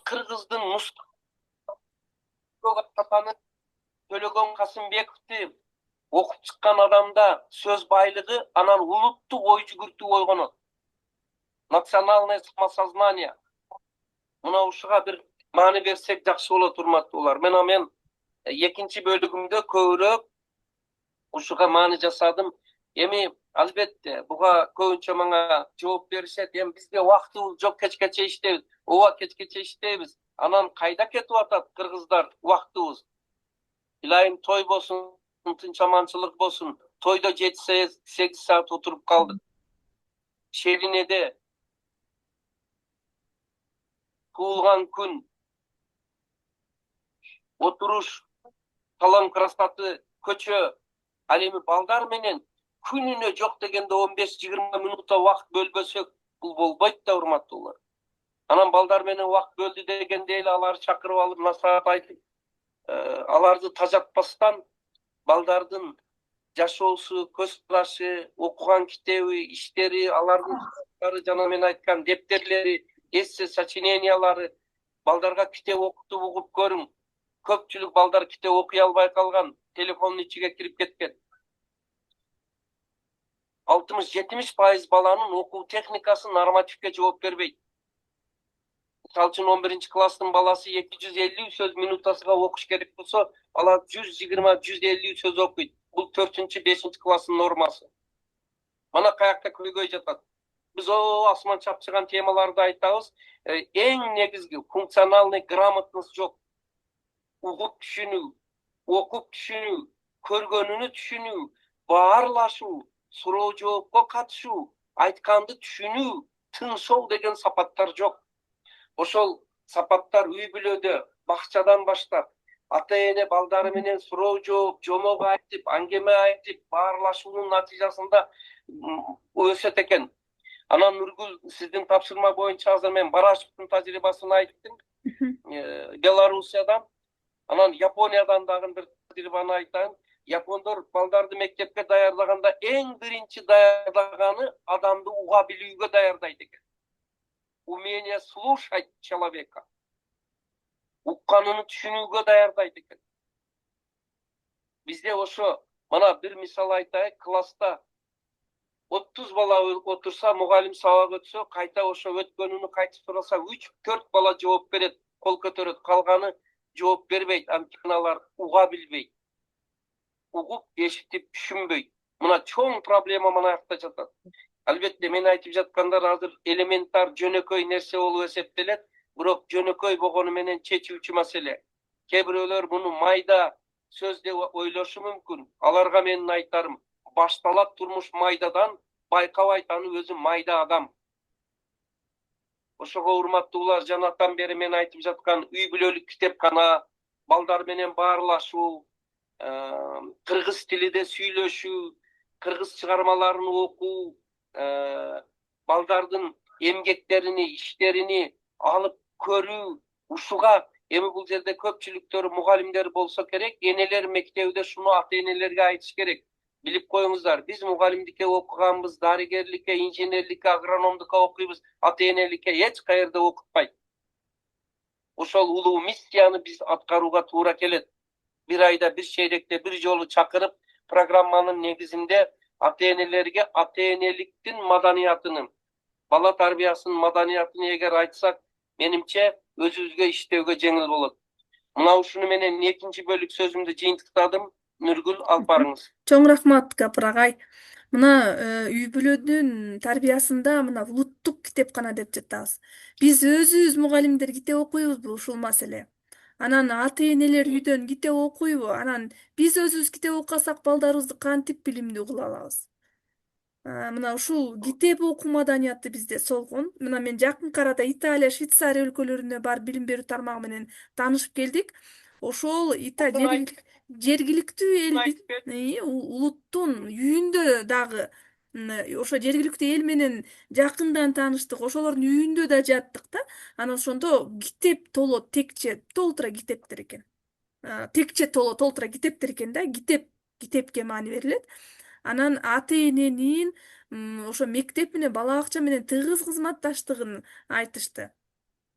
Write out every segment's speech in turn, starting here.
Кыргыздын Мустафаны Төлөгөн Касымбековди окуп чыккан адамда сөз байлыгы, анан улуттук ой жүгүртүү ойгонот. Национальное самосознание. Мына ушуга бир маани берсек жакшы болот, урматтуулар. Мен экинчи бөлүгүмдө көбүрөөк ушуга маани жасадым. Эми албетте буга көбүнчө мага жооп беришет. Эми бизде убактыбыз жок, кечкече иштейбиз. Ооба, кечкече иштейбиз. Анан кайда кетип атат кыргыздар убактыбыз? Илайым той болсун, тынч аманчылык болсун. Тойдо 7-8 саат отуруп калдык. Шеринеде туулган күн, отуруш, салон красоты, көчө. Ал эми балдар менен күнүнө жок дегенде 15-20 минутта убакыт бөлбөсөк, бул болбойт да, урматтуулар. Анан балдар менен убакыт бөлдү дегенде эле аларды чакырып алып, насаат айтып, аларды тажатпастан балдардын жашоосу, көз карашы, окуган китеби, иштери, алардын жана мен айткан дептерлери, эссе сочинениялары, балдарга китеп окутуп угуп көрүң. Көпчүлүк балдар китеп окуй албай калган, телефондун ичиге кирип кеткен. 60-70% баланын окуу техникасы нормативке жооп бербейт. Мисалы үчүн 11 класстын баласы 250 сөз минутасыга окуш керек болсо, бала 120-150 сөз окуйт. Бул 4-5 класстын нормасы. Мана каякта көйгөй жатат. Биз асман чапчыган темаларды айтабыз. Эң негизги функциональный грамотность жок. Угуп түшүнүү, окуп түшүнүү, көргөнүнү түшүнүү, баарлашуу, суроо жоопко катышуу, айтканды түшүнүү, тыңшоо деген сапаттар жок. Ошол сапаттар үй бүлөдө, бакчадан баштап, ата-эне балдары менен суроо жооп, жомок айтып, аңгеме айтып, баарлашуунун натыйжасында өсөт экен. Анан Нургүл, сиздин тапшырма боюнча азыр мен Барашевдин тажрыйбасын айттым. Белоруссиядан, анан Япониядан дагы бир тажрыйбаны айтайын. Япондор балдарды мектепке даярдаганда эң биринчи даярдаганы адамды уга билүүгө даярдайт экен. Умение слушать человека. Укканын түшүнүүгө даярдайт экен. Бизде ошо, мана бир мисал айтайын, класста 30 бала отурса, мугалим сабак өтсө, кайта ошо өткөнүнү кайтып сураса, 3-4 бала жооп берет, кол көтөрөт, калганы жооп бербейт, анткени алар уга билбейт. Угуп, эшитип, түшүнбөйт. Мына чоң проблема мына жакта жатат. Албетте мен айтып жаткандар азыр элементар жөнөкөй нерсе болуп эсептелет, бирок жөнөкөй болгону менен чечүүчү маселе. Кээ бирөөлөр муну майда сөз деп ойлошу мүмкүн. Аларга менин айтарым, башталат турмуш майдадан, байкабай аны өзү майда адам. Ошого урматтуулар, жанатан бери мен айтып жаткан үй бүлөлүк китепкана, балдар менен баарлашуу, кыргыз тилиде сүйлөшүү, кыргыз чыгармаларын окуу, балдардын эмгектерини, иштерини алып көрүү, ушуга эми бул жерде көпчүлүктөрү мугалимдер болсо керек, энелер мектебиде шуну ата-энелерге айтыш керек. Билип коюңуздар, биз мугалимдикке окуганбыз, дарыгерликке, инженерликке, агрономдукка окуйбуз, ата-энеликке эч каерде окутпайт. Ошол улуу миссияны биз аткарууга туура келет. Bir ayda bir çeyrekte bir жолу çakırıp programmanın negizinde ata-enelерге ата-энеликтин маданиятынын, бала тарбиясынын маданиятын эгер айтсак, менимче өзүбүзгө иштөөгө жеңил болот. Мына ушуну менен экинчи бөлүк сөзүмдү жыйынтыктадым. Нургүл, алып барыңыз. Чоң рахмат, Гапыр агай. Мына үй бүлөнүн тарбиясында мына улуттук китепкана деп жатабыз. Биз өзүбүз мугалимдер китеп окуйбузбу ушул маселе? Анан ата-энелер үйдөн китеп окуйбу? Анан биз өзүбүз китеп окусак балдарыбызды кантип билимдүү кыла алабыз? Мына ушул китеп окуу маданияты бизде солгон. Мына мен жакынкы арада Италия, Швейцария өлкөлөрүнө барып билим берүү тармагы менен таанышып келдик. Ошол жергиликтүү улуттун үйүндө дагы ошо жергиликтүү эл менен жакындан тааныштык, ошолордун үйүндө да жаттык да. Анан ошондо китеп толот, текче толтура китептер экен. Текче толтура китептер экен да, китепке маани берилет. Анан ата-эненин ошо мектеп менен бала бакча менен тыгыз кызматташтыгын айтышты.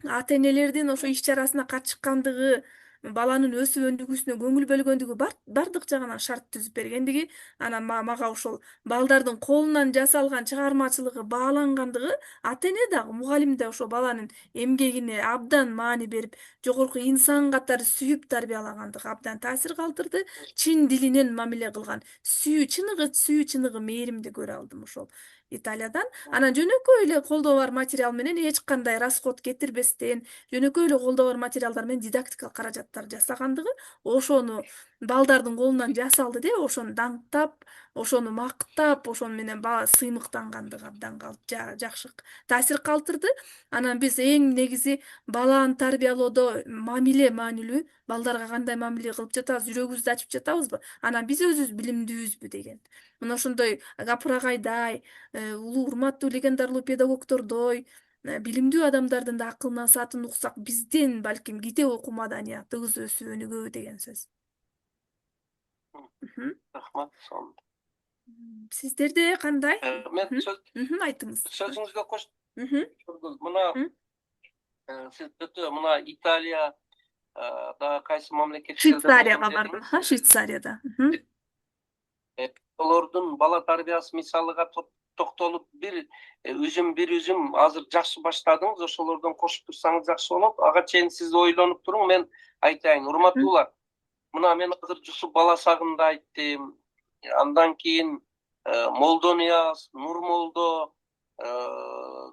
ата энелердин ошо иш чарасына катышкандыгы, баланын өсүп өнүгүүсүнө көңүл бөлгөндүгү бардык жагынан шарт түзүп бергендиги, анан мага ошол балдардын колунан жасалган чыгармачылыгы баалангандыгы, ата эне дагы, мугалим да ошо баланын эмгегине абдан маани берип, жогорку инсан катары сүйүп тарбиялагандыгы абдан таасир калтырды. Чын дилинен мамиле кылган, сүйүү, чыныгы мээримди көрө алдым ошол Италиядан. Анан жөнөкөй эле колдоо бар материал менен, эч кандай расход кетирбестен, жөнөкөй эле колдоо бар материалдар менен дидактикалык каражаттар жасагандыгы, ошону балдардын колунан жасалды деп, ошону даңктап, ошону мактап, ошону менен бала сыймыктангандыгы абдан жакшы таасир калтырды. Анан биз эң негизи баланы тарбиялоодо мамиле маанилүү, балдарга кандай мамиле кылып жатабыз, жүрөгүбүздү ачып жатабызбы, анан биз өзүбүз билимдүүбүзбү деген. Мына ошондой Гапыр агайдай, улуу урматтуу легендарлуу педагогдордой, билимдүү адамдардын да акылынан саатын уксак, биздин балким китеп окуу маданиятыбыз өсүп өнүгөбү деген сөз. Мхм. Рахмат. Сонун. Сиздерде кандай? Мен Айтыңыз. сөзүңүзгө коштум. Мхм. Мына сиз өтө мына Италия да кайсы мамлекеттерде Швейцарияга бардым. Швейцарияда. Олордун бала тарбиясы мисалыга токтолуп бир үзүм азыр жакшы баштадыңыз, ошолордон кошуп турсаңыз жакшы болот. Ага чейин сиз ойлонуп туруң, мен айтайын. Урматтуулар, мына мен азыр Жусуп Баласагынды айттым. Андан кийин Молдонияз, Нурмолдо,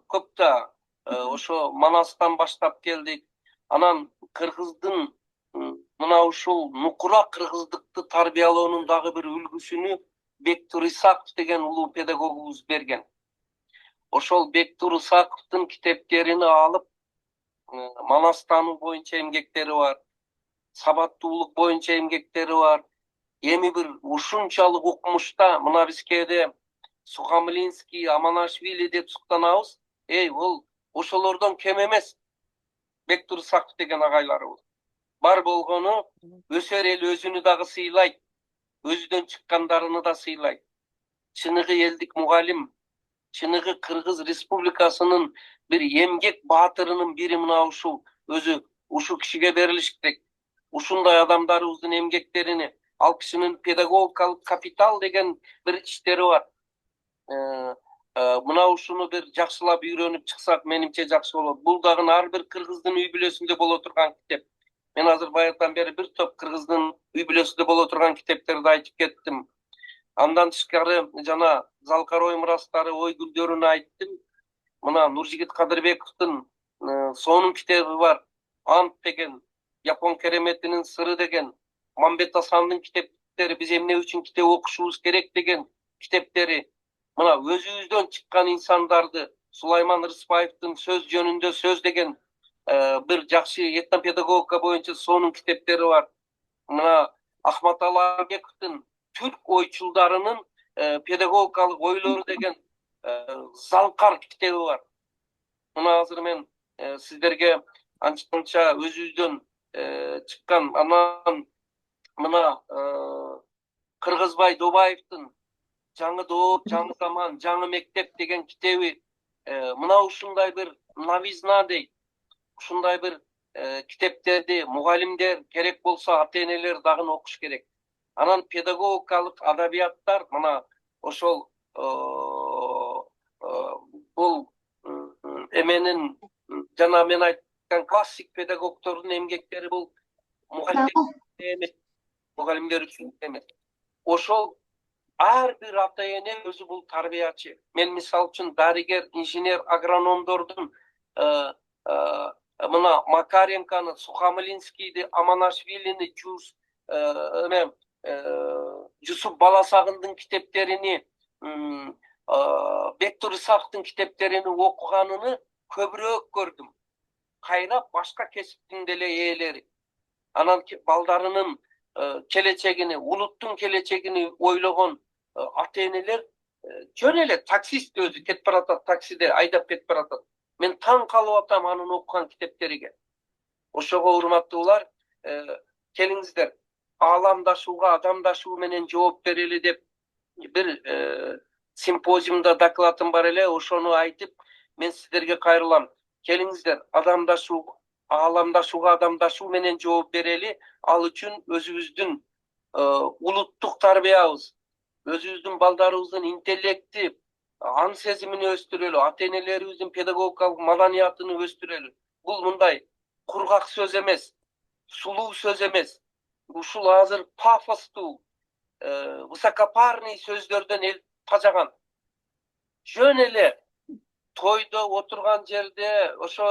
көп да ошо Манастан баштап келдик. Анан кыргыздын мына ушул нукура кыргыздыкты тарбиялоонун дагы бир үлгүсүнү Бектур Исаков деген улуу педагогубуз берген. Ошол Бектур Исаковдун китептерин алып, манастануу боюнча эмгектери бар, сабаттуулук боюнча эмгектери бар. Эми бир ушунчалык укмушта мына биз кээде Сухомлинский, Аманашвили деп суктанабыз. Ол ошолордон кем эмес. Бектур Исаков деген агайларыбыз. Бар болгону өсөр эл өзүнү дагы сыйлайт, өзүдөн чыккандарыны да сыйлайт. Чыныгы элдик мугалим, чыныгы Кыргыз Республикасынын бир эмгек баатырынын бири мына ушул өзү ушул кишиге берилиш керек. Ушундай адамдарыбыздын эмгектерини, ал кишинин педагогикалык капитал деген бир иштери бар. Мына ушуну бир жакшылап үйрөнүп чыксак, менимче жакшы болот. Бул дагы ар бир кыргыздын үй бүлөсүндө боло турган китеп. Мен азыр баягыдан бери бир топ кыргыздын үй бүлөсүндө боло турган китептерди айтып кеттим. Андан тышкары жана Залкар ой мурастары, ой гүлдөрүн айттым. Мына Нуржигит Кадырбековдун сонун китеби бар. Ант деген, Япон кереметинин сыры деген, Мамбет Асандын китептери, биз эмне үчүн китеп окушубуз керек деген китептери. Мына өзүбүздөн чыккан инсандарды, Сулайман Рыспаевдин сөз жөнүндө сөз деген бир жакшы этнопедагогика боюнча сонун китептери бар. Мына Ахмат Аларбековдун түрк ойчулдарынын педагогикалык ойлору деген Залкар китеби бар. Мына азыр мен сиздерге анча өзүбүздөн чыккан, анан мына Кыргызбай Добаевдин Жаңы доор, жаңы заман, жаңы мектеп деген китеби, мына ушундай бир новизна дейт. Ушундай бир китептерди мугалимдер, керек болсо ата энелер дагы окуш керек. Анан педагогикалык адабияттар, мына ошол бул эменин жана мен айткан классик педагогдордун эмгектери, бул мугалимдер үчүн эмес. Ошол ар бир ата эне өзү бул тарбиячы. Мен мисал үчүн дарыгер, инженер, агрономдордун мына Макаренканы, Сухомлинскийди, Аманашвилини, Жусуп Баласагындын китептерини, Бектур Исаковдун китептерини окуганыны көбүрөөк көрдүм. Кайра башка кесиптин деле ээлери. Анан балдарынын келечегини, улуттун келечегини ойлогон ата энелер жөн эле таксист өзү кетип баратат, таксиде айдап кетип баратат. Мен таң калып атам анын окуган китептериге. Ошого урматтуулар, келиңиздер, ааламдашууга адамдашуу менен жооп берели деп бир симпозиумда докладым бар эле, ошону айтып мен сиздерге кайрылам. келиңиздер адамдашуу, ааламдашууга адамдашуу менен жооп берели. Ал үчүн өзүбүздүн улуттук тарбиябыз, өзүбүздүн балдарыбыздын интеллекти, ан сезимини өстүрөлү, ата энелерибиздин педагогикалык маданиятын өстүрөлү. Бул мындай кургак сөз эмес, сулуу сөз эмес. Ушул азыр пафостуу, высокопарный сөздөрдөн эл тажаган. Жөн эле тойдо отурган жерде, ошо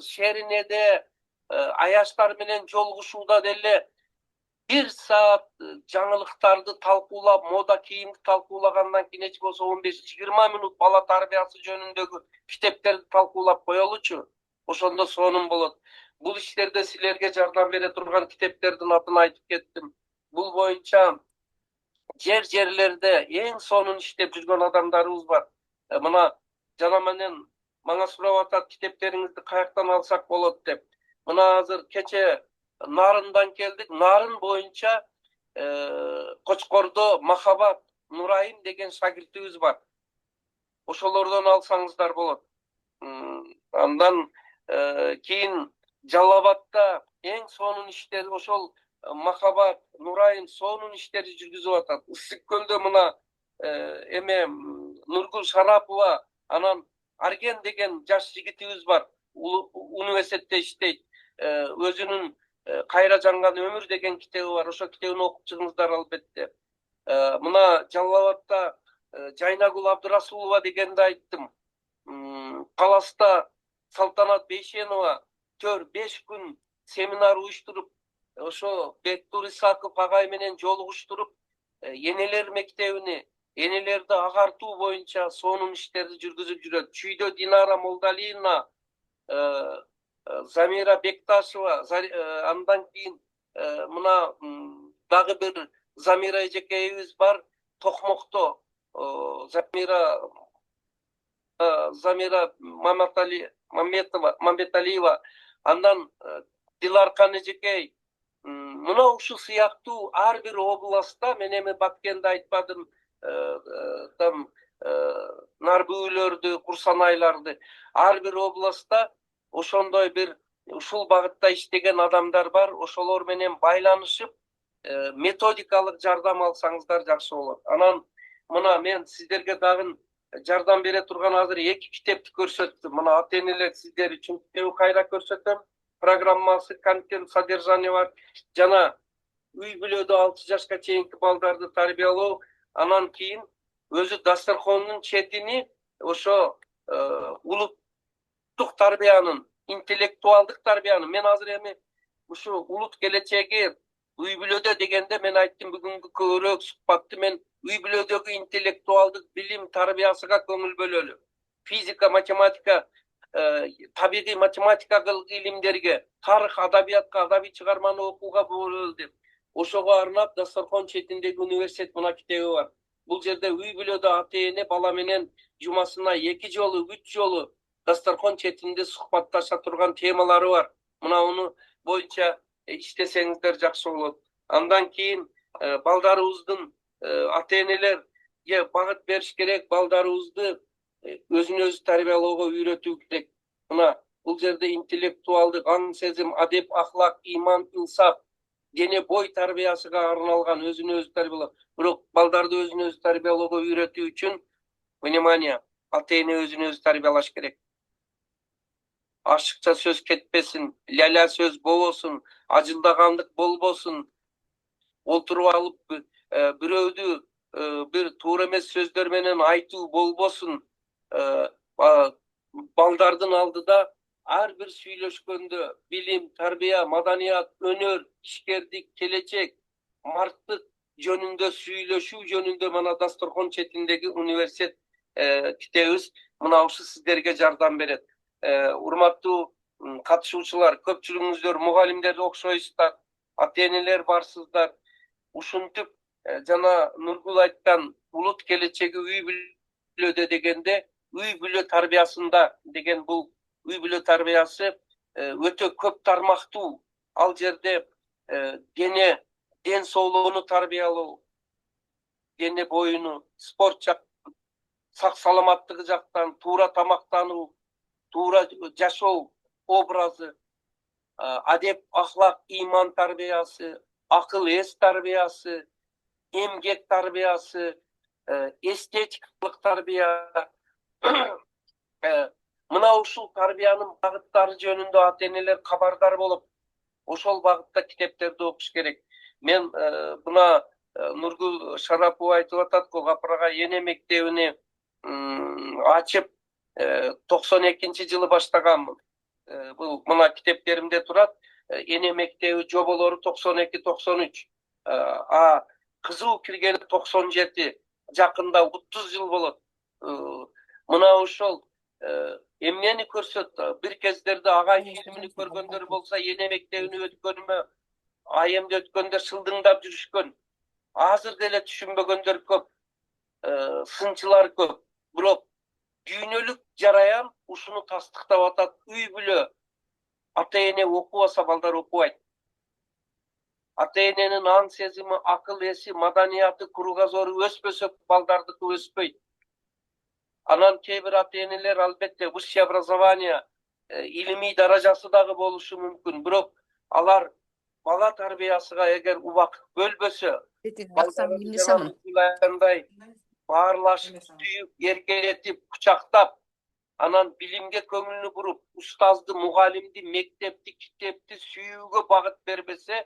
шеринеде аяштар менен жолугушууда деле 1 саат жаңылыктарды талкуулап, мода кийимди талкуулагандан кийин эч болсо 15-20 мүнөт бала тарбиясы жөнүндөгү китептерди талкуулап коелучу. Ошондо сонун болот. Бул иштерде силерге жардам бере турган китептердин атын айтып кеттим. Бул боюнча жерлерде эң сонун иштеп жүргөн адамдарыбыз бар. Мына жана менен мага сурап атат, китептериңизди каяктан алсак болот деп. Мына азыр кече Нарындан келдик. Нарын боюнча Кочкордо Махабат Нурайым деген шагиртибиз бар. Ошолордон алсаңыздар болот. Андан кийин Жалал эң сонун иштери ошол Махабат Нурайым сонун иштерди жүргүзүп атат. Ысык көлдө мына эме Нургул Шарапова, анан Арген деген жаш жигитибиз бар. Университетте иштейт. Өзүнүн Кайра жанган өмүр деген китеби бар. Ошо китебин окуп чыгыңыздар албетте. Мына Жалал Абадта Жайнагүл Абдырасулова дегенди айттым. Таласта Салтанат Бейшенова 4-5 күн семинар уюштуруп, ошо Бектур Исаков агай менен жолугуштуруп, энелер мектебини, энелерди агартуу боюнча сонун иштерди жүргүзүп жүрөт. Чүйдө Динара Молдалиевна, Замира Бекташева, андан кийин мына дагы бир Замира эжекейибиз бар, Токмокто Замира Мамбеталиева, андан Диларкан эжекей. Мына ушул сыяктуу ар бир областта, мен эми Баткенди айтпадым, там Нарбүйлөрдү, Курсанайларды, ар бир областта ошондой бир ушул багытта иштеген адамдар бар. Ошолор менен байланышып, методикалык жардам алсаңыздар жакшы болот. Анан мына мен сиздерге дагы жардам бере турган азыр 2 китепти көрсөттүм. Мына ата энелер сиздер үчүн китеби кайра көрсөтөм. Программасы, контент, содержание бар. Жана үй бүлөдө 6 жашка чейинки балдарды тарбиялоо. Анан кийин өзү дасторкондун четини ошо улуттук тарбиянын, интеллектуалдык тарбиянын. Мен азыр эми ушу улут келечеги үй бүлөдө дегенде мен айттым, бүгүнкү көбүрөөк сухбатты мен үй бүлөдөгү интеллектуалдык билим тарбиясыга көңүл бөлөлү. Физика, математика, табигый математикалык илимдерге, тарых, адабиятка, адабий чыгарманы окууга бөлөлү деп. Ошого арнап дасторкон четиндеги университет мына китеби бар. Бул жерде үй бүлөдө ата эне бала менен жумасына 2 жолу, 3 жолу дасторкон четинде сухбатташа турган темалары бар. Мына уну боюнча иштесеңиздер жакшы болот. Андан кийин балдарыбыздын ата энелерге багыт бериш керек, балдарыбызды өзүн өзү тарбиялоого үйрөтүү керек. Мына бул жерде интеллектуалдык, ан сезим, адеп, ахлак, иман, инсаф, дене бой тарбиясыга арналган өзүн өзү тарбиялоо. Бирок балдарды өзүн өзү тарбиялоого үйрөтүү үчүн, внимание, ата эне өзүн өзү тарбиялаш керек. Ашыкча сөз кетпесин, ляля сөз болбосун, ажылдагандык болбосун, олтуруп алып бирөөдү бир туура эмес сөздөр менен айтуу болбосун. Балдардын алдыда ар бир сүйлөшкөндө билим, тарбия, маданият, өнөр, ишкердик, келечек, марттык жөнүндө сүйлөшүү жөнүндө мына дасторкон четиндеги университет китебибиз мына ушу сиздерге жардам берет. Урматтуу катышуучулар, көпчүлүгүңүздөр мугалимдер окшойсуздар, ата энелер барсыздар. Ушинтип жана Нургул айткан улут келечеги үй бүлөдө дегенде, үй бүлө тарбиясында деген бул үй бүлө тарбиясы өтө көп тармактуу. Ал жерде ден соолугуну тарбиялоо, дене боюну, спорт жактан, сак саламаттыгы жактан, туура тамактануу, туура жашоо образы, адеп, ахлак, иман тарбиясы, акыл эс тарбиясы, эмгек тарбиясы, эстетикалык тарбия. Мына ушул тарбиянын багыттары жөнүндө ата энелер кабардар болуп, ошол багытта китептерди окуш керек. Мен мына Нургүл Шарапова айтып атат го, Капырагай эне мектебини ачып 92-жылы баштаганмын. Бул мына китептеримде турат. Эне мектеби жоболору 92-93. Кызуу киргени 97. Жакында 30 жыл болот. Мына ошол эмнени көрсөт? Бир кездерде Агай фильмини көргөндөр болсо, эне мектебини өткөнүмө айымды өткөндө шылдыңдап жүрүшкөн. Азыр деле түшүнбөгөндөр көп, сынчылар көп. Бирок дүйнөлүк жараян ушуну тастыктап атат. Үй бүлө ата эне окубаса балдар окубайт. Ата эненин аң сезими, акыл эси, маданияты, кругозору өспөсө балдардыкы өспөйт. Анан кээ бир ата энелер албетте высшее образование, илимий даражасы дагы болушу мүмкүн. Бирок алар бала тарбиясыга эгер убакыт бөлбөсө, балдарын баарлашып, сүйүп, эркелетип, кучактап, анан билимге көңүлүнү буруп, устазды, мугалимди, мектепти, китепти сүйүүгө багыт бербесе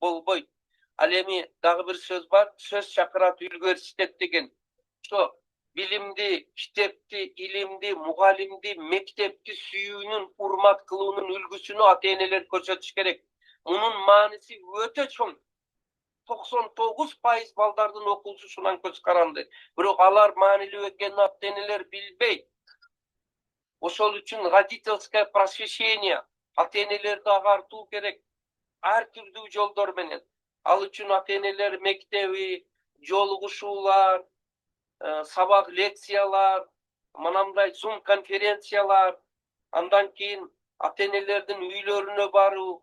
болбойт. Ал эми дагы бир сөз бар, сөз чакырат университет деген. Ошо билимди, китепти, илимди, мугалимди, мектепти сүйүүнүн, урмат кылуунун үлгүсүнү ата энелер көрсөтүш керек. Мунун мааниси өтө чоң. 99% балдардын окуусунан көз каранды. Бирок алар маанилүү экенин ата энелер билбейт. Ошол үчүн родительское просвещение, ата энелерди агартуу керек. Ар түрдүү жолдор менен. Ал үчүн ата энелер мектеби, жолугушуулар, сабак лекциялар, манамдай Zoom конференциялар, андан кийин ата энелердин үйлөрүнө баруу,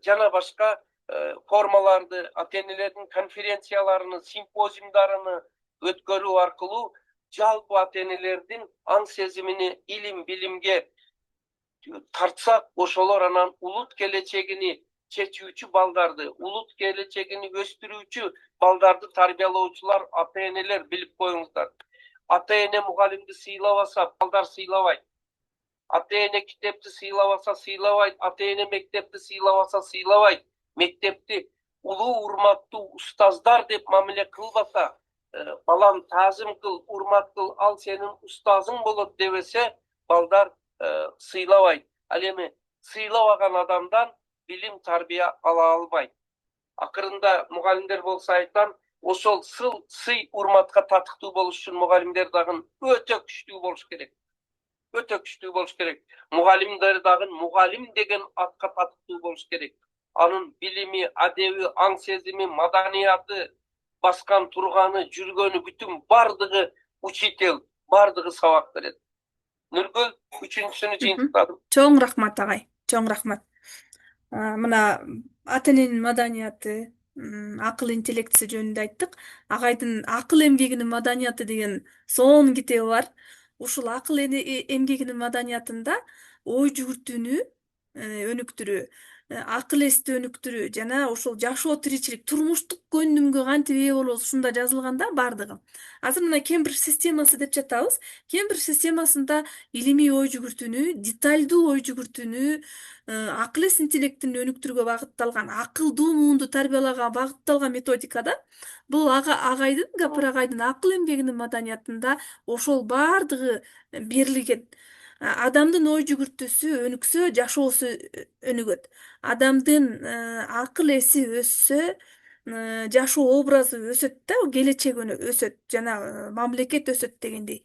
жана башка формаларды, ата энелердин конференцияларыны, симпозиумдарыны өткөрүү аркылуу жалпы ата энелердин аң сезимини илим билимге тартсак, ошолор анан улут келечегини чечүүчү балдарды, улут келечегини өстүрүүчү балдарды тарбиялоочулар ата энелер, билип коюңуздар. Ата эне мугалимди сыйлабаса, балдар сыйлабайт. Ата эне китепти сыйлабаса, сыйлабайт. Ата эне мектепти сыйлабаса, сыйлабайт. Мектепти улуу урматтуу устаздар деп мамиле кылбаса, балам таазим кыл, урмат кыл, ал сенин устазың болот дебесе, балдар сыйлабайт. Ал эми сыйлабаган адамдан билим тарбия ала албайт. Акырында мугалимдер болсо айтам, ошол сый урматка татыктуу болуш үчүн мугалимдер дагы өтө күчтүү болуш керек. Өтө күчтүү болуш керек. Мугалимдер дагы мугалим деген атка татыктуу болуш керек. Анын билими, адеби, аң сезими, маданияты, баскан турганы, жүргөнү бүтүн бардыгы учитель, бардыгы сабак берет. Нургүл, үчүнчүсүнү жыйынтыктадым. Чоң рахмат агай, чоң рахмат. Мына ата эненин маданияты, акыл интеллектиси жөнүндө айттык. Агайдын акыл эмгегинин маданияты деген сонун китеби бар. Ушул акыл эмгегинин маданиятында ой жүгүртүүнү өнүктүрүү, акыл эсти өнүктүрүү жана ошол жашоо тиричилик, турмуштук көндүмгө кантип ээ болобуз ушунда жазылган да бардыгы. Азыр мына Кембридж системасы деп жатабыз. Кембридж системасында илимий ой жүгүртүүнү, детальдуу ой жүгүртүүнү, акыл эс интеллектин өнүктүрүүгө багытталган, акылдуу муунду тарбиялоого багытталган методика да. Бул агайдын, Гапыр агайдын акыл эмгегинин маданиятында ошол бардыгы берилген. Адамдын ой жүгүртүүсү өнүксө, жашоосу өнүгөт. Адамдын акыл эси өссө, жашоо образы өсөт да, келечеги өсөт жана мамлекет өсөт дегендей.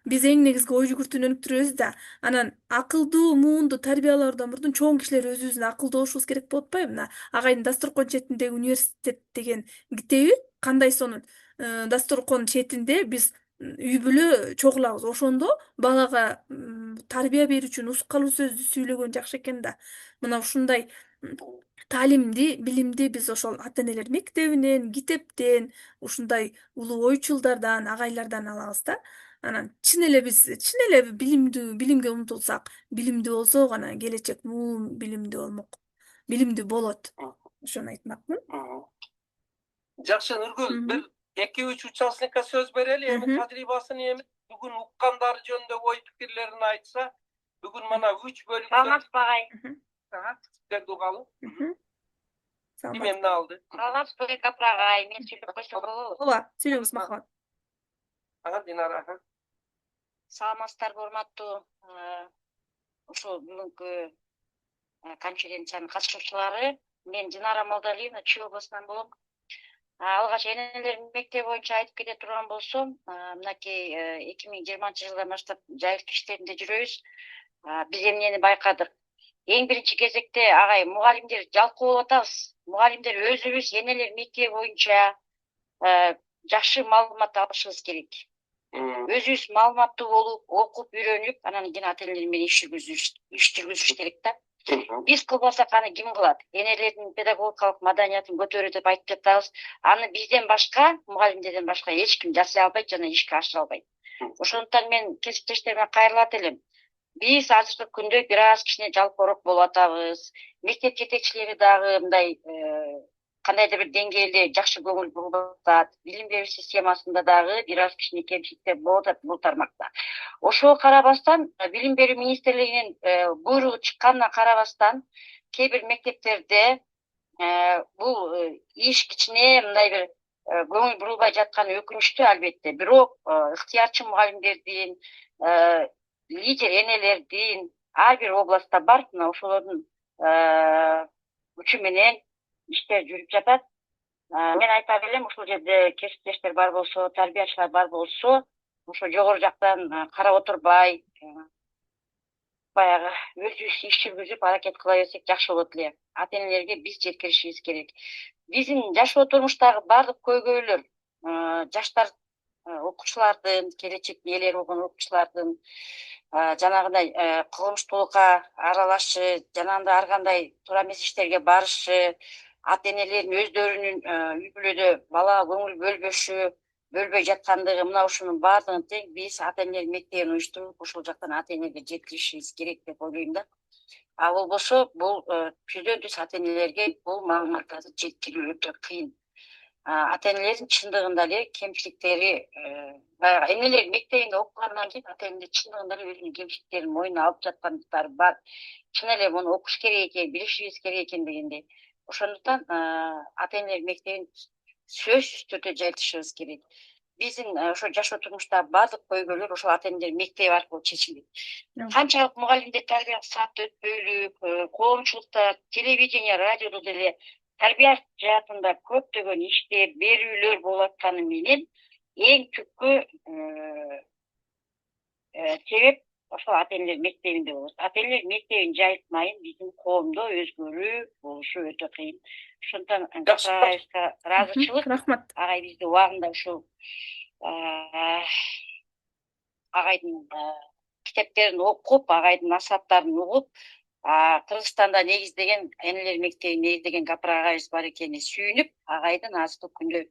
Биз эң негизги ой жүгүртүүнү өнүктүрөбүз да, анан акылдуу муунду тарбиялоордон мурдун чоң кишилер өзүбүздүн акылдошубуз керек болуп атпайбы? Мына агайдын Дасторкон четиндеги университет деген китеби кандай сонун. Дасторкон четинде биз үй бүлө чогулабыз. Ошондо балага тарбия берүү үчүн ускалуу сөздү сүйлөгөн жакшы экен да. Мына ушундай таалимди, билимди биз ошол ата энелер мектебинен, китептен, ушундай улуу ойчулдардан, агайлардан алабыз да. Анан чын эле билимге умтулсак, билимдүү болсок анан келечек муун билимдүү болмок. Билимдүү болот. Ошону айтмакмын. Жакшы Нургүл, Мгм. бир 2-3 участникке сөз берели, эми Мгм. тажрыйбасын эми бүгүн уккандары жөнүндө ой пикирлерин айтса, бүгүн мана 3 бөлүктө Саламатсызбы агай? сиздерди угалы. Мгм. Ким Саламатсыз. эмне алды? Саламатсызбы Капыр агай? Мен сүйлөп койсом болобу? Ооба, сүйлөңүз Махабат. Динара. Саламатсыздарбы урматтуу ушул бүгүнкү конференциянын катышуучулары. Мен Динара Молдалиевна, Чүй областынан болом. Алгач энелердин мектеби боюнча айтып кете турган болсом, мынакей 2020-жылдан баштап жайылтуу иштеринде жүрөбүз. Биз эмнени байкадык? Эң биринчи кезекте агай мугалимдер жалкоо болуп атабыз. Мугалимдер өзүбүз энелер мектеби боюнча жакшы маалымат алышыбыз керек. Өзүбүз маалыматтуу болуп, окуп, үйрөнүп, анан кийин ата энелер менен иш жүргүзүш керек да. Биз кылбасак аны ким кылат? Энелердин педагогикалык маданиятын көтөрүү деп айтып жатабыз. Аны бизден башка, мугалимдерден башка эч ким жасай албайт жана ишке ашыра албайт. Ошондуктан мен кесиптештериме кайрылат элем. Биз азыркы күндө бир аз кичине жалпоорок болуп атабыз. Мектеп жетекчилери дагы мындай кандайдыр бир деңгээлде жакшы көңүл бурулуп атат. Билим берүү системасында дагы бир аз кичине кемчиликтер болуп атат бул тармакта. Ошого карабастан, билим берүү министрлигинин буйругу чыкканына карабастан, кээ бир мектептерде бул иш кичине мындай бир көңүл бурулбай жатканы өкүнүчтүү албетте. Бирок ыктыярчы мугалимдердин, лидер энелердин ар бир областта бар, мына ошолордун күчү менен иштер жүрүп жатат. Мен айта белем, ушул жерде кесиптештер бар болсо, тарбиячылар бар болсо, ошо жогору жактан карап отурбай, баягы өзүбүз иш жүргүзүп аракет кыла берсек жакшы болот эле. Ата энелерге биз жеткиришибиз керек. Биздин жашоо турмуштагы баардык көйгөйлөр, жаштар, окуучулардын, келечек ээлери болгон окуучулардын жанагындай кылмыштуулукка аралашы, жанагындай ар кандай туура эмес иштерге барышы, ата энелердин өздөрүнүн үй бүлөдө балага көңүл бөлбөй жаткандыгы, мына ушунун баардыгын тең биз ата энелер мектебин уюштуруп, ошол жактан ата энелерге жеткиришибиз керек деп ойлойм да. Болбосо бул жүздөн жүз ата энелерге бул маалыматтарды жеткирүү өтө кыйын. Ата энелердин чындыгында эле кемчиликтери, баягы энелер мектебинде окугандан кийин ата энелер чындыгында эле өзүнүн кемчиликтерин мойнуна алып жаткандыктары бар. Чын эле муну окуш керек экен, билишибиз керек экен дегендей. Ошондуктан ата энелер мектебин сөзсүз түрдө жайылтышыбыз керек. Биздин ошо жашоо турмуштагы баардык көйгөйлөр ошол ата энелер мектеби аркылуу чечилет. Канчалык мугалимдер тарбия сааты өтпөйлүк, коомчулукта, телевидение, радиодо деле тарбия жаатында көптөгөн иштер, берүүлөр болуп атканы менен эң түпкү себеп ошол ата энелер мектебинде болот. Ата энелер мектебин жайылтмайын биздин коомдо өзгөрүү болушу өтө кыйын. Ошондуктан агайыбызга ыраазычылык. Рахмат. Агай бизди убагында ушул агайдын китептерин окуп, агайдын насааттарын угуп, Кыргызстанда негиздеген энелер мектебин негиздеген Капыр агайыбыз бар экенине сүйүнүп, агайдын азыркы күндө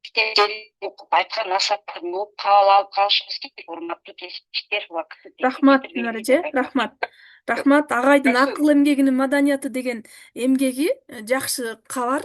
китептерин окуп, айткан насааттарын угуп, кабыл алып калышыбыз керек. Урматтуу кесиптештер, Рахмат Динара эже, рахмат. Рахмат. Агайдын акыл эмгегинин маданияты деген эмгеги жакшы кабар.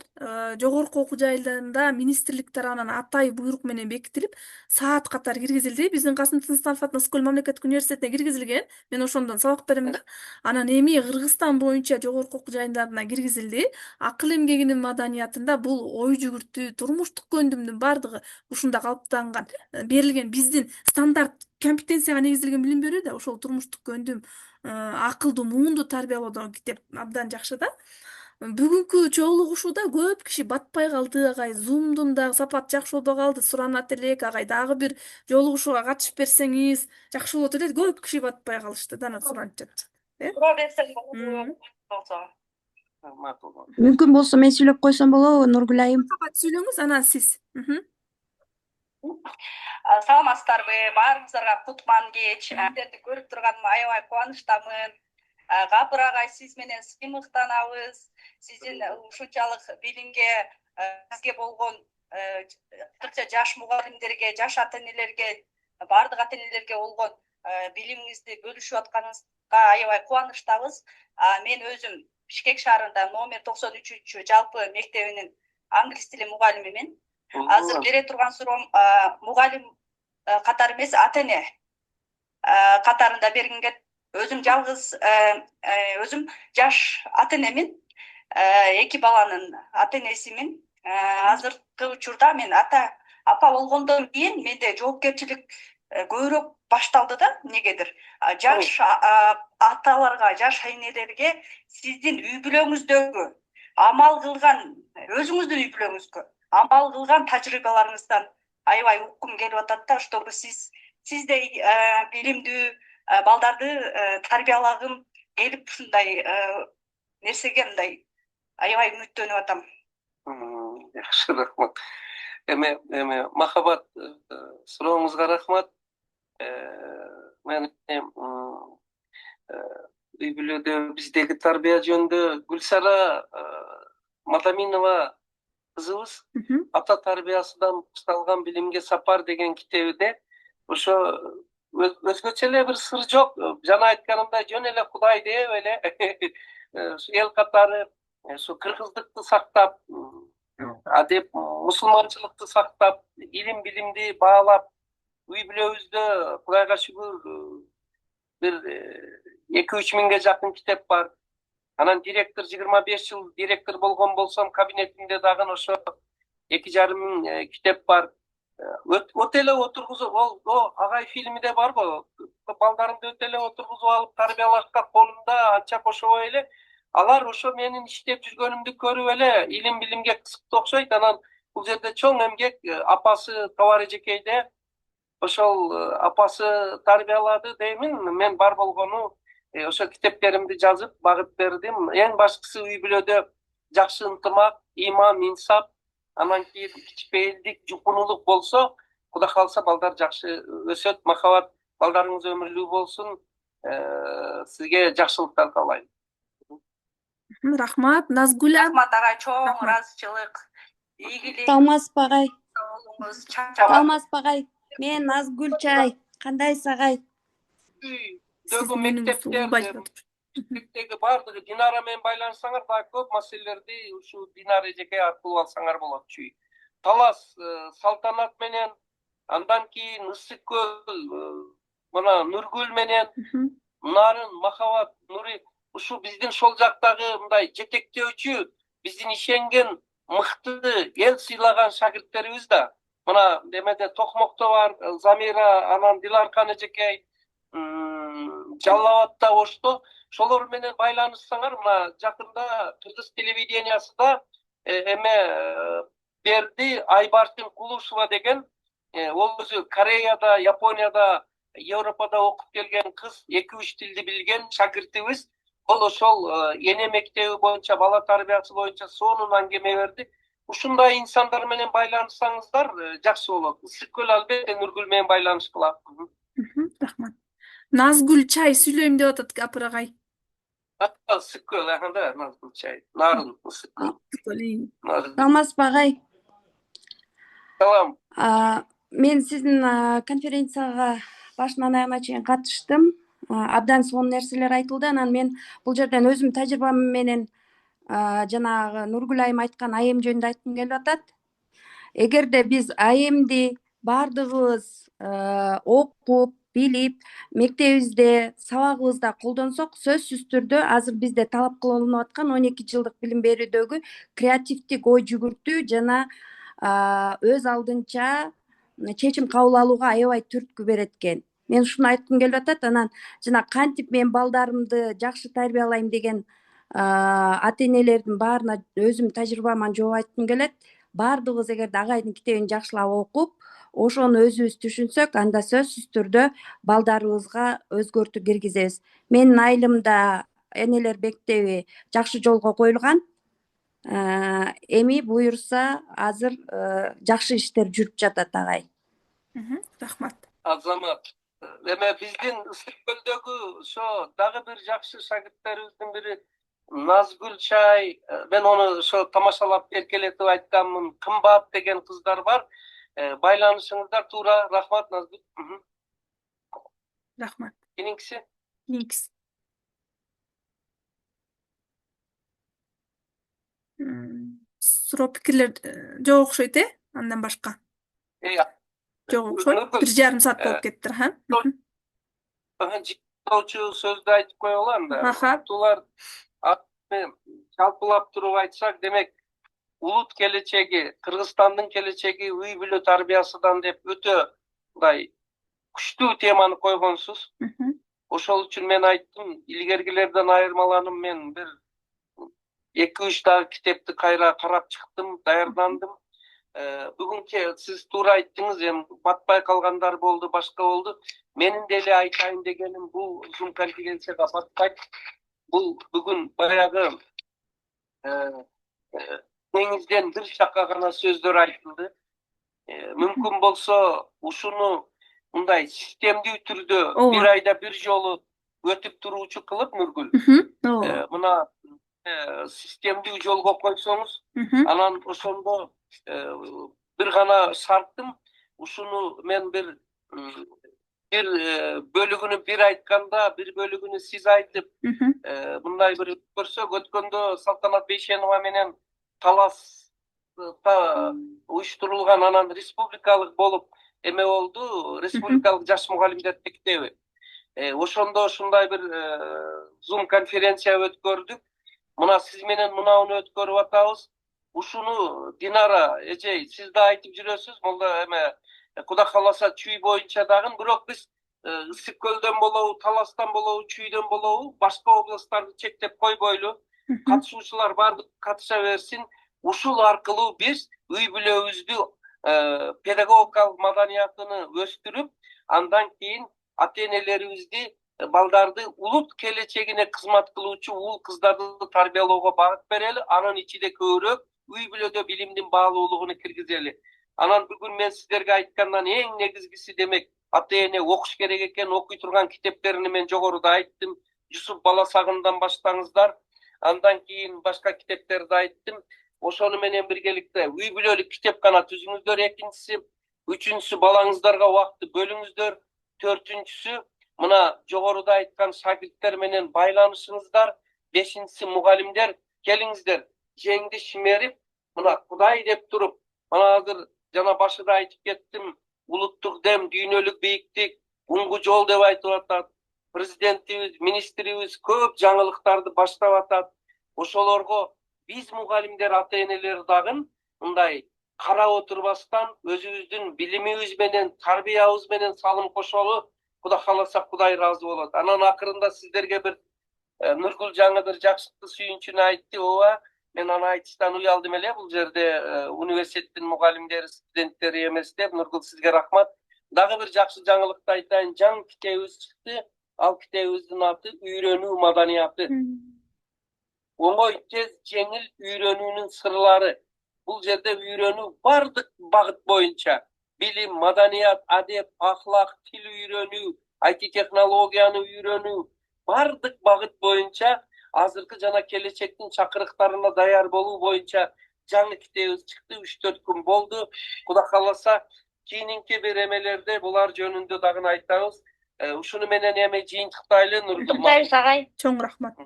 Жогорку окуу жайларында министрлик тарабынан атайын буйрук менен бекитилип, саат катары киргизилди. Биздин Касым Тыныстамов Аскөл мамлекеттик университетине киргизилген. Мен ошондон сабак берем да. Анан эми Кыргызстан боюнча жогорку окуу жайдарына киргизилди. Акыл эмгегинин маданиятында бул ой жүгүртүү, турмуштук көндүмдүн баардыгы ушунда калыптанган, берилген биздин стандарт компетенцияга негизделген билим берүү да ошол турмуштук көндүм, акылдуу, муунду тарбиялоодон китеп абдан жакшы да. Бүгүнкү чогулугушууда көп киши батпай калды агай. Zoom'дун дагы сапаты жакшы болбой калды. Суранат элек агай дагы бир жолугушууга катышып берсеңиз жакшы болот эле. Көп киши батпай калышты да, анан суранып жатышат. Тура берсең болсо. Мүмкүн болсо мен сүйлөп койсом болобу, Нургүл айым? Сүйлөңүз, анан сиз. Саламатсыздарбы, баарыңыздарга кутман кеч. Сиздерди көрүп турганыма аябай кубанычтамын. Капыр агай, сиз менен сыймыктанабыз. Сиздин ушунчалык билимге, бизге болгон артыкча жаш мугалимдерге, жаш ата энелерге, баардык ата энелерге болгон билимиңизди бөлүшүп атканыңызга аябай кубанычтабыз. Мен өзүм Бишкек шаарында номер 93 жалпы мектебинин англис тили мугалимимин. Азыр бере турган суроом мугалим катары эмес, ата эне катарында бергенге өзүм жалгыз өзүм жаш ата энемин. Эки баланын ата энесимин. Азыркы учурда мен апа болгондон кийин менде жоопкерчилик көбүрөөк башталды да, эмнегедир. Жаш аталарга, жаш энелерге сиздин үй бүлөңүздөгү амал кылган, өзүңүздүн үй бүлөңүзгө амал кылган тажрыйбаларыңыздан аябай уккум келип атат да, чтобы сиздей билимдүү балдарды тарбиялагым келип ушундай нерсеге мындай аябай үмүттөнүп атам. Жакшы, рахмат. Эми Махабат, сурооңузга рахмат. Мен үй бүлөдө биздеги тарбия жөнүндө Гүлсара Мадаминова кызыбыз ата тарбиясынан башталган билимге сапар деген китебиде ошо өзгөчө эле бир сыр жок. Жана айтканымдай жөн эле Кудай деп эле эл катары кыргыздыкты сактап, адеп мусулманчылыкты сактап, илим билимди баалап, үй бүлөбүздө Кудайга шүгүр бир 2-3 миңге жакын китеп бар. Анан директор 25 жыл директор болгон болсом, кабинетимде дагы ошо 2,5 миң китеп бар. Өтө эле отургузуп, ол агай фильмиде барбы? Балдарымды өтө эле отургузуп алып тарбиялашка колунда анча бошобой эле. Алар ошо менин иштеп жүргөнүмдү көрүп эле илим билимге кызыктуу окшойт. Анан бул жерде чоң эмгек апасы товар эжекейде ошол апасы тарбиялады деймин. Мен бар болгону ошо китептеримди жазып багып бердим. Эң башкысы үй бүлөдө жакшы ынтымак, иман, инсап, анан кийин кичпейилдик, жукунулук болсо, Кудай кааласа балдар жакшы өсөт. Махабат, балдарыңыз өмүрлүү болсун. Сизге жакшылыктар каалайм. Рахмат, Назгүл Рахмат агай, чоң Рахмат. ыраазычылык, ийгилик, Талмасов агай. болуңуз, чаңчабак. Талмасов агай. Мен Назгүл чай. Кандайсыз агай? Сиздин үнүңүз угулбай жатып. Мектептеги баардыгы Динара менен байланышсаңар, дагы көп маселелерди ушу Динара эжеке аркылуу алсаңар болот. Чүй Талас Салтанат менен, андан кийин Ысык көл мына Нургүл менен, Нарын, Махабат, Нури, ушу биздин шол жактагы мындай жетектөөчү, биздин ишенген мыкты эл сыйлаган шакирттерибиз да. Мына демеде Токмокто бар, Замира, анан Диларкан эжекей, Жалал Абадта ошто. Шолор менен байланышсаңар, мына жакында Кыргыз телевидениясында берди Айбарчын Кулушева деген, ол өзү Кореяда, Японияда, Европада окуп келген кыз, 2-3 тилди билген шакиртибиз. Ол ошол эне мектеби боюнча, бала тарбиясы боюнча сонун аңгеме берди. Ушундай инсандар менен байланышсаңыздар жакшы болот. Ысык көл албетте Нургүл менен байланышкыла. Рахмат. Назгүл чай сүйлөйм деп атат Гапыр агай. Ысык көл, да, Назгүл чай. Нарын, Ысык көл. Талмасов агай. Салам. Мен сиздин конференцияга башынан аягына чейин катыштым. Абдан сонун нерселер айтылды. Анан мен бул жерден өзүм тажрыйбам менен жанагы Нургүл айым айткан айым жөнүндө айткым келип атат. Эгерде биз айымды баардыгыбыз окуп, билип, мектебибизде, сабагыбызда колдонсок, сөзсүз түрдө азыр бизде талап кылынып аткан 12 жылдык билим берүүдөгү креативдик ой жүгүртүү жана өз алдынча чечим кабыл алууга аябай түрткү берет экен. Мен ушуну айткым келип атат. Анан жана кантип мен балдарымды жакшы тарбиялайм деген ата энелердин баарына өзүм тажрыйбаман жооп айткым келет. Баардыгыбыз эгерде агайдын китебин жакшылап окуп, ошону өзүбүз түшүнсөк, анда сөзсүз түрдө балдарыбызга өзгөртүү киргизебиз. Менин айылымда энелер мектеби жакшы жолго коюлган. Эми буюрса азыр жакшы иштер жүрүп жатат агай. Рахмат. Азамат. Эме биздин Ысык көлдөгү ошо дагы бир жакшы шакирттерибиздин бири Назгүл чай, мен оны ошо тамашалап эркелетип айтканмын. Кымбат деген кыздар бар. Байланышыңыздар туура. Рахмат, Назгүл. Рахмат. Кийинкиси. Кийинкиси. Суроо пикирлер жок окшойт, андан башка. Жок окшойт. Нургүл, 1,5 саат болуп кетти, жыктоочу сөздү айтып коелу анда. Аха. Булар жалпылап туруп айтсак, демек улут келечеги, Кыргызстандын келечеги үй бүлө тарбиясынан деп өтө мындай күчтүү теманы койгонсуз. Ошол үчүн мен айттым, илгергилерден айырмаланып мен бир 2-3 дагы китепти кайра карап чыктым, даярдандым. Бүгүнкү сиз туура айттыңыз, эми батпай калгандар болду, башка болду. Менин деле айтайын дегеним бул Zoom конференцияга батпайт. Бул бүгүн баягы деңизден бир шакка гана сөздөр айтылды. Мүмкүн болсо ушуну мындай системдүү түрдө бир айда бир жолу өтүп туруучу кылып, Нургүл, мына системдүү жолго койсоңуз, анан ошондо бир гана шарттым, ушуну мен бир бөлүгүнү бир айтканда, бир бөлүгүнү сиз айтып, мындай бир көрсөк, өткөндө Салтанат Бейшенова менен таласта уюштурулган, анан республикалык болуп эме болду, республикалык жаш мугалимдер мектеби. Ошондо ушундай бир Zoom конференция өткөрдүк. Мына сиз менен мынауну өткөрүп атабыз. Ушуну Динара эжей сиз да айтып жүрөсүз, молда эме Кудай кааласа чүй боюнча дагы, бирок биз Ысык көлдөн болобу, Таластан болобу, Чүйдөн болобу, башка областтарды чектеп койбойлу. Катышуучулар баардык катыша берсин. Ушул аркылуу биз үй бүлөбүздү педагогикалык маданиятыны өстүрүп, андан кийин ата-энелерибизди, балдарды улут келечегине кызмат кылуучу уул кыздарды тарбиялоого багыт берели, анын ичинде көбүрөөк үй бүлөдө билимдин баалуулугуну киргизели. Анан бүгүн мен сиздерге айткандан эң негизгиси, демек, ата-эне окуш керек экен, окуй турган китептерини мен жогоруда айттым. Жусуп Баласагындан баштаңыздар, андан кийин башка китептерди айттым. Ошону менен биргеликте үй бүлөлүк китепкана түзүңүздөр, экинчиси. Үчүнчүсү, балаңыздарга убакытты бөлүңүздөр. Төртүнчүсү, мына жогоруда айткан шагирттер менен байланышыңыздар. Бешинчиси, мугалимдер, келиңиздер, жеңди шимерип, мына Кудай деп туруп, мына азыр жана башында айтып кеттим, улуттук дем, дүйнөлүк бийиктик, уңгу жол деп айтып атат. Президентибиз, министрибиз көп жаңылыктарды баштап атат. Ошолорго биз мугалимдер, ата-энелер дагы мындай карап отурбастан өзүбүздүн билимибиз менен, тарбиябыз менен салым кошолу. Кудай кааласа Кудай ыраазы болот. Анан акырында сиздерге бир Нургүл жаңы бир жакшылыктуу сүйүнчүнү айтты. Ооба, мен аны айтыштан уялдым эле. Бул жерде университеттин мугалимдери, студенттери эмес деп. Нургүл, сизге рахмат. Дагы бир жакшы жаңылыкты айтайын. Жаңы китебибиз чыкты. Ал китебибиздин аты Үйрөнүү маданияты. Оңой, тез, жеңил үйрөнүүнүн сырлары. Бул жерде үйрөнүү бардык багыт боюнча, билим, маданият, адеп, ахлак, тил үйрөнүү, IT технологияны үйрөнүү, бардык багыт боюнча азыркы жана келечектин чакырыктарына даяр болуу боюнча жаңы китебибиз чыкты. 3-4 күн болду. Кудай кааласа кийинки бир эмелерде булар жөнүндө дагы айтабыз. Ушуну менен эми жыйынтыктайлы. Куттуктайбыз агай. Чоң рахмат.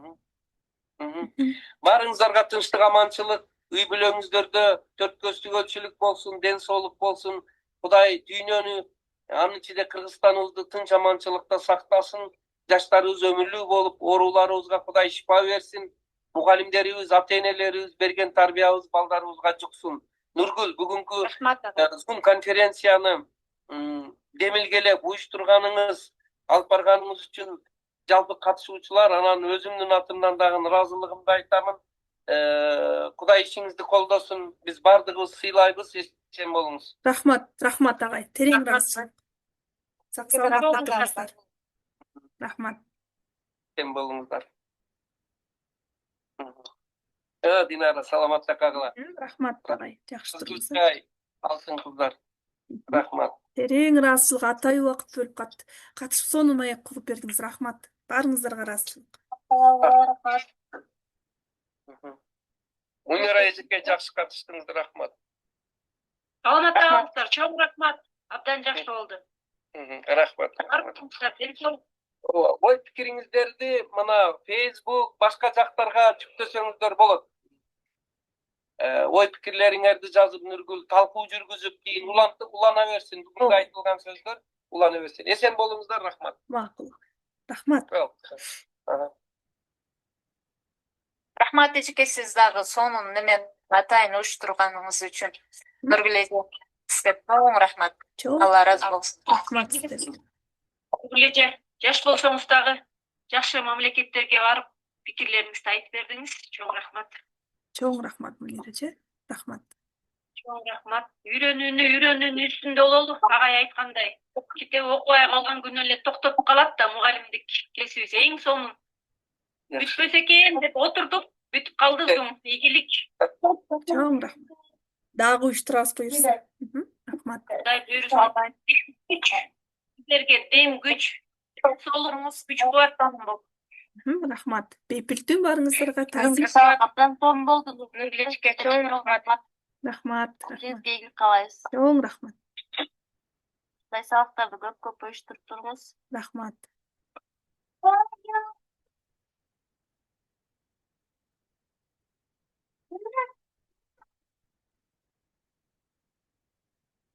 Баарыңыздарга тынчтык, аманчылык, үй бүлөңүздөрдө төрт көз түгөлчүлүк болсун, ден соолук болсун. Кудай дүйнөнү, анын ичинде Кыргызстаныбызды тынч аманчылыкта сактасын. Жаштарыбыз өмүрлүү болуп, ооруларыбызга Кудай шифа берсин. Мугалимдерибиз, ата-энелерибиз берген тарбиябыз балдарыбызга жуксун. Нургүл, бүгүнкү Zoom конференцияны демилгелеп уюштурганыңыз, алып барганыңыз үчүн жалпы катышуучулар, анан өзүмдүн атымдан дагы ыраазылыгымды айтамын. Кудай ишиңизди колдосун. Биз бардыгыбыз сыйлайбыз. Эсен болуңуз. Рахмат, рахмат агай. Терең ыраазычылык. Сак саламатта туруңуздар. Рахмат. Эсен болуңуздар. Динара, саламатта калгыла. Рахмат агай. Жакшы туруңуз. Алтын кыздар. Рахмат. Терең ыраазычылык, атайы убакыт бөлүп катышып сонун маек кылып бердиңиз. Рахмат. Баарыңыздарга ыраазычылык. Унира эжеке жакшы катыштыңыз, рахмат. Саламатта болуңуздар, чоң рахмат. Абдан жакшы болду. Рахмат. Ой пикириңиздерди мына Facebook, башка жактарга жүктөсөңүздөр болот. Ой пикирлериңерди жазып Нургүл талкуу жүргүзүп, кийин улана берсин. Бүгүнкү айтылган сөздөр улана берсин. Эсен болуңуздар, рахмат. Макул. Рахмат. Рахмат эжеке, сиз дагы сонун немен атайын уюштурганыңыз үчүн. Нургүл эже, сизге чоң рахмат. Чоң Алла ыраазы болсун. рахмат сиздерге. Нургүл эже, жаш болсоңуз дагы жакшы мамлекеттерге барып пикирлериңизди айтып бердиңиз. Чоң рахмат. Чоң рахмат Мунира эже. Рахмат. Чоң рахмат. Үйрөнүүнүн үстүндө бололу. Агай айткандай, китеп окубай калган күнү эле токтоп калат да мугалимдик кесибибиз эң сонун. Бүтпөс экен деп отурдук, бүтүп калды зым. Ийгилик. Чоң рахмат. Дагы уюштурабыз буюрса. Рахмат. Кудай буйруса. Силерге дем күч, солуңуз күч кубат. Рахмат. Бейпилтүү барыңыздарга Сизге таасир. абдан сонун болду. Нургүл эжеке, чоң рахмат. Рахмат. Сизге ийгилик каалайбыз. Чоң рахмат. Кудай сабактарды көп уюштуруп туруңуз. Рахмат.